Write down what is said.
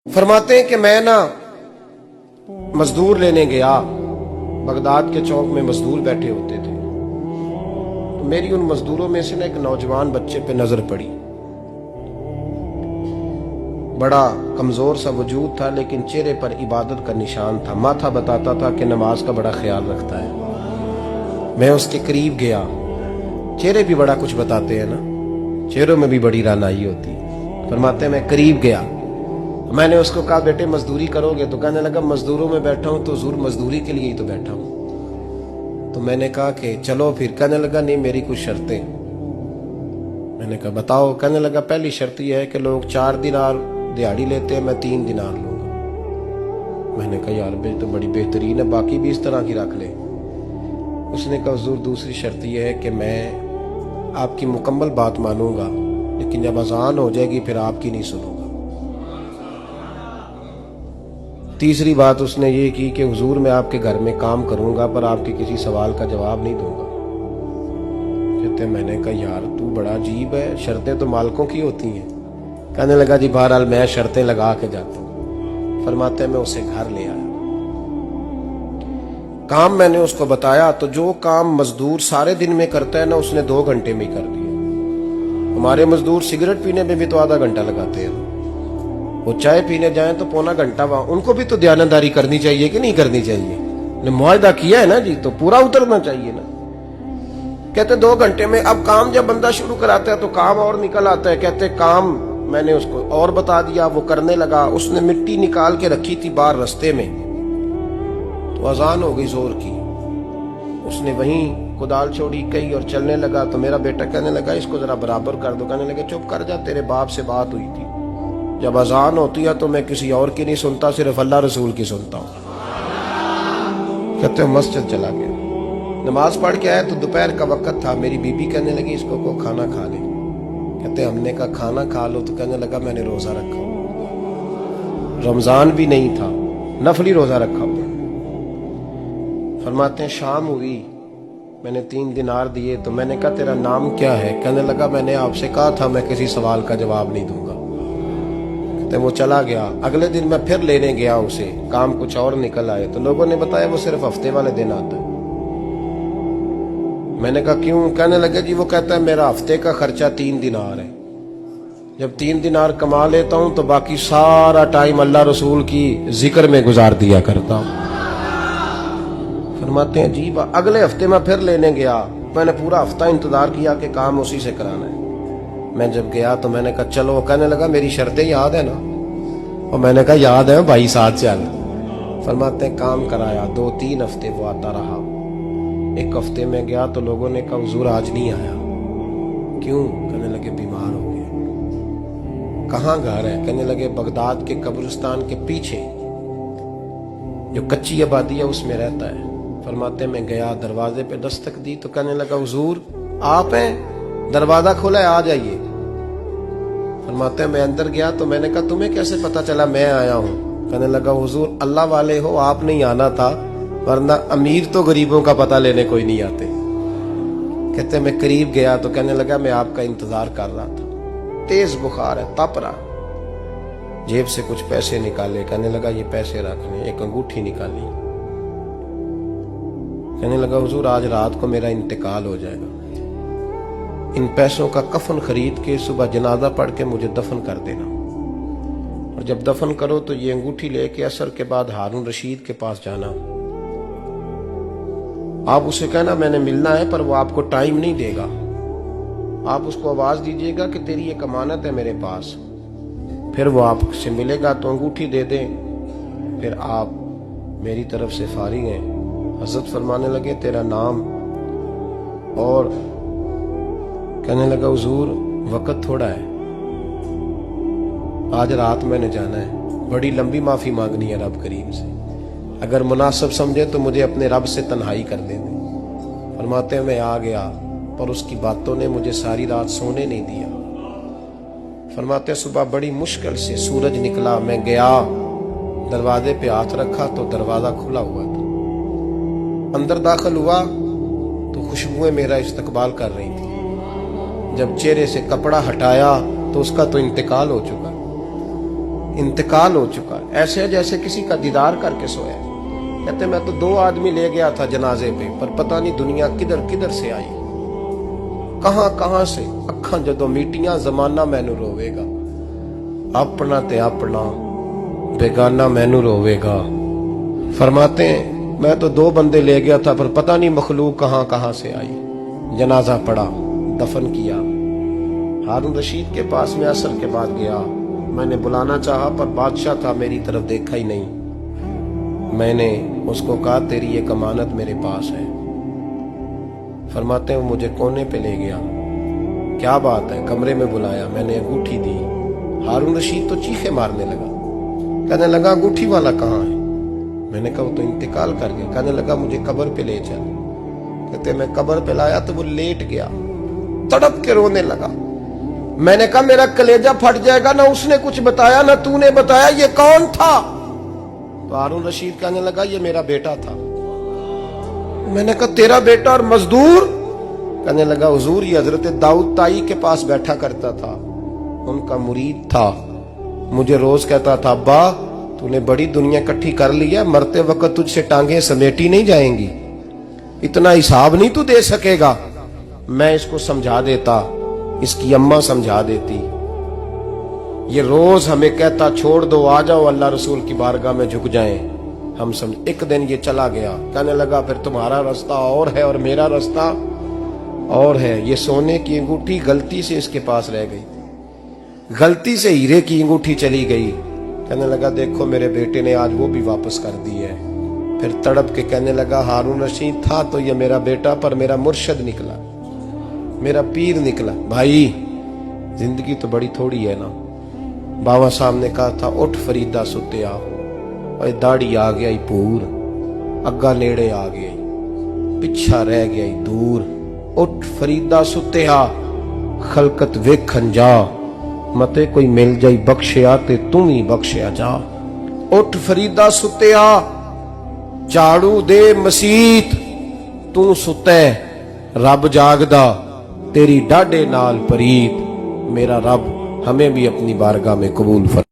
फरमाते हैं कि मैं ना मजदूर लेने गया, बगदाद के चौक में मजदूर बैठे होते थे, तो मेरी उन मजदूरों में से ना एक नौजवान बच्चे पे नजर पड़ी। बड़ा कमजोर सा वजूद था, लेकिन चेहरे पर इबादत का निशान था। माथा बताता था कि नमाज का बड़ा ख्याल रखता है। मैं उसके करीब गया। चेहरे भी बड़ा कुछ बताते हैं ना, चेहरों में भी बड़ी रानाई होती है। फरमाते हैं मैं करीब गया, मैंने उसको कहा बेटे मजदूरी करोगे? तो कहने लगा मजदूरों में बैठा हूं तो जरूर मजदूरी के लिए ही तो बैठा हूं। तो मैंने कहा कि चलो फिर। कहने लगा नहीं, मेरी कुछ शर्तें। मैंने कहा बताओ? कहने लगा पहली शर्त यह है कि लोग 4 दिनार दिहाड़ी लेते हैं, मैं 3 दिनार लूंगा। मैंने कहा यार बे तो बड़ी बेहतरीन है, बाकी भी इस तरह की रख ले। उसने कहा हुजूर दूसरी शर्त यह है कि मैं आपकी मुकम्मल बात मानूंगा, लेकिन जब अजान हो जाएगी फिर आपकी नहीं सुनूंगा। तीसरी बात उसने ये की कि हुजूर मैं आपके घर में काम करूंगा पर आपके किसी सवाल का जवाब नहीं दूंगा। कहते मैंने कहा यार तू बड़ा अजीब है, शर्तें तो मालिकों की होती हैं। कहने लगा जी बहरहाल मैं शर्तें लगा के जाता हूं। फरमाते मैं उसे घर ले आया, काम मैंने उसको बताया, तो जो काम मजदूर सारे दिन में करता है ना उसने 2 घंटे में ही कर दिया। हमारे मजदूर सिगरेट पीने में भी तो आधा घंटा लगाते हैं, वो चाय पीने जाएं तो पौना घंटा। वहां उनको भी तो दयानतदारी करनी चाहिए कि नहीं करनी चाहिए? ने मुआहदा किया है ना जी, तो पूरा उतरना चाहिए ना। कहते 2 घंटे में। अब काम जब बंदा शुरू कराता है तो काम और निकल आता है। कहते काम मैंने उसको और बता दिया, वो करने लगा। उसने मिट्टी निकाल के रखी थी बाहर रास्ते में, तो अजान हो गई जोर की। उसने वहीं कुदाल छोड़ी कही और चलने लगा। तो मेरा बेटा कहने लगा इसको जरा बराबर कर दो। कहने लगे चुप कर जा, तेरे बाप से बात हुई थी, जब अजान होती है तो मैं किसी और की नहीं सुनता, सिर्फ अल्लाह रसूल की सुनता हूं। कहते मस्जिद चला गया, नमाज पढ़ के आया तो दोपहर का वक्त था। मेरी बीबी कहने लगी इसको को खाना खा ले। कहते हमने कहा खाना खा लो। तो कहने लगा मैंने रोजा रखा, रमजान भी नहीं था, नफली रोजा रखा हुआ। फरमाते हैं शाम हुई, मैंने 3 दिनार दिए। तो मैंने कहा तेरा नाम क्या है? कहने लगा मैंने आपसे कहा था मैं किसी सवाल का जवाब नहीं दूंगा। तो वो चला गया। अगले दिन मैं फिर लेने गया उसे, काम कुछ और निकल आए। तो लोगों ने बताया वो सिर्फ हफ्ते वाले दिन आता है। मैंने कहा क्यों? कहने लगे जी वो कहता है मेरा हफ्ते का खर्चा 3 दिनार है, जब 3 दिनार कमा लेता हूं तो बाकी सारा टाइम अल्लाह रसूल की जिक्र में गुजार दिया करता हूं। फरमाते हैं जी अगले हफ्ते मैं फिर लेने गया। मैंने पूरा हफ्ता इंतजार किया कि काम उसी से कराना है। मैं जब गया तो मैंने कहा चलो। कहने लगा मेरी शर्तें याद है ना? और मैंने कहा याद है भाई, साथ चल। फरमाते हैं काम कराया। 2-3 हफ्ते वो आता रहा। एक हफ्ते में गया तो लोगों ने कहा हुजूर आज नहीं आया। क्यों? कहने लगे बीमार हो गए। कहाँ घर है? कहने लगे बगदाद के कब्रिस्तान के पीछे जो कच्ची आबादी है उसमें रहता है। फरमाते मैं गया, दरवाजे पे दस्तक दी तो कहने लगा हुजूर आप हैं? दरवाजा खोला है, आ जाइए। फरमाते मैं अंदर गया तो मैंने कहा तुम्हें कैसे पता चला मैं आया हूं? कहने लगा हुजूर अल्लाह वाले हो, आप नहीं आना था, वरना अमीर तो गरीबों का पता लेने कोई नहीं आते। कहते मैं करीब गया तो कहने लगा मैं आपका इंतजार कर रहा था, तेज बुखार है, तप रहा। जेब से कुछ पैसे निकाले। कहने लगा ये पैसे रखने। एक अंगूठी निकाली। कहने लगा हुजूर आज रात को मेरा इंतकाल हो जाएगा, इन पैसों का कफन खरीद के सुबह जनाजा पढ़ के मुझे दफन कर देना, और जब दफन करो तो ये अंगूठी लेके असर के बाद हारून रशीद के पास जाना। आप उसे कहना मैंने मिलना है, पर वो आपको टाइम नहीं देगा। आप उसको आवाज दीजिएगा कि तेरी एक अमानत है मेरे पास, फिर वो आपसे मिलेगा तो अंगूठी दे दे, फिर आप मेरी तरफ से फारिग हैं। हजरत फरमाने लगे तेरा नाम? और कहने लगा हुजूर वक्त थोड़ा है, आज रात मैंने जाना है, बड़ी लंबी माफी मांगनी है रब करीम से, अगर मुनासिब समझे तो मुझे अपने रब से तन्हाई कर दे। फरमाते हैं मैं आ गया, पर उसकी बातों ने मुझे सारी रात सोने नहीं दिया। फरमाते हैं सुबह बड़ी मुश्किल से सूरज निकला, मैं गया, दरवाजे पे हाथ रखा तो दरवाजा खुला हुआ था। अंदर दाखिल हुआ तो खुशबुएं मेरा इस्तकबाल कर रही थी। जब चेहरे से कपड़ा हटाया तो उसका तो इंतकाल हो चुका। इंतकाल हो चुका है, ऐसे है जैसे किसी का दीदार करके सोया। कहते मैं तो 2 आदमी ले गया था जनाजे पे, पर पता नहीं दुनिया किधर किधर से आई, कहां कहां से। अखां जदों मीटियां जमाना मैनू रोवेगा, अपना ते अपना बेगाना मैनू रोवेगा। फरमाते हैं मैं तो 2 बंदे ले गया था, पर पता नहीं मखलूक कहां कहां से आई। जनाजा पड़ा, दफन किया। हारून रशीद के पास में असर के बाद गया, मैंने बुलाना चाहा पर बादशाह था, मेरी तरफ देखा ही नहीं। मैंने उसको कहा तेरी एक अमानत मेरे पास है। फरमाते हैं वो मुझे कोने पे ले गया, क्या बात है, कमरे में बुलाया, मैंने अंगूठी दी। हारून रशीद तो चीखे मारने लगा, कहने लगा अंगूठी वाला कहाँ है? मैंने कहा वो तो इंतकाल कर गया। कहने लगा मुझे कब्र पे ले चल। कहते मैं कब्र पे लाया तो वो लेट गया, तड़प के रोने लगा। मैंने कहा मेरा कलेजा फट जाएगा, ना उसने कुछ बताया ना तूने बताया, ये कौन था? तो हारून रशीद कहने लगा ये मेरा बेटा था। मैंने कहा तेरा बेटा और मजदूर? कहने लगा हुजूर ये हजरत दाऊद ताई के पास बैठा करता था, उनका मुरीद था, मुझे रोज कहता था अब्बा तूने बड़ी दुनिया इकट्ठी कर ली है, मरते वक्त तुझसे टांगे समेटी नहीं जाएंगी, इतना हिसाब नहीं तू दे सकेगा। मैं इसको समझा देता, इसकी अम्मा समझा देती। ये रोज हमें कहता छोड़ दो, आ जाओ अल्लाह रसूल की बारगाह में झुक जाएं। हम समझ। एक दिन ये चला गया, कहने लगा फिर तुम्हारा रास्ता और है और मेरा रास्ता और है। ये सोने की अंगूठी गलती से इसके पास रह गई, गलती से हीरे की अंगूठी चली गई। कहने लगा देखो मेरे बेटे ने आज वो भी वापस कर दी है। फिर तड़प के कहने लगा हारून रशीद था तो ये मेरा बेटा, पर मेरा मुर्शद निकला, मेरा पीर निकला। भाई जिंदगी तो बड़ी थोड़ी है ना। बाबा साहब ने कहा था उठ फरीदा सुत्या, और दाढ़ी आ गया ही पूर, अग्गा नेड़े आ गया, पिछा रह गया ही दूर। उठ फरीदा सुत्या खलकत वेखन जा, मते कोई मिल जाई बख्शिया ते तू ही बख्शिया जा। उठ फरीदा सुत्या झाड़ू दे मसीत, तू सुते रब जागदा, तेरी डाडे नाल परीत। मेरा रब हमें भी अपनी बारगाह में कबूल फरमा।